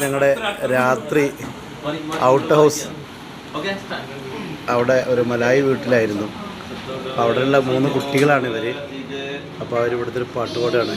ഞങ്ങളുടെ രാത്രി out house അവിടെ ഒരു മലായി വീട്ടിലായിരുന്നു. അപ്പോൾ അവിടെയുള്ള 3 കുട്ടികളാണ് ഇവർ. അപ്പോൾ അവർ ഇവിടുത്തെ ഒരു പാട്ടുപാടാണ്.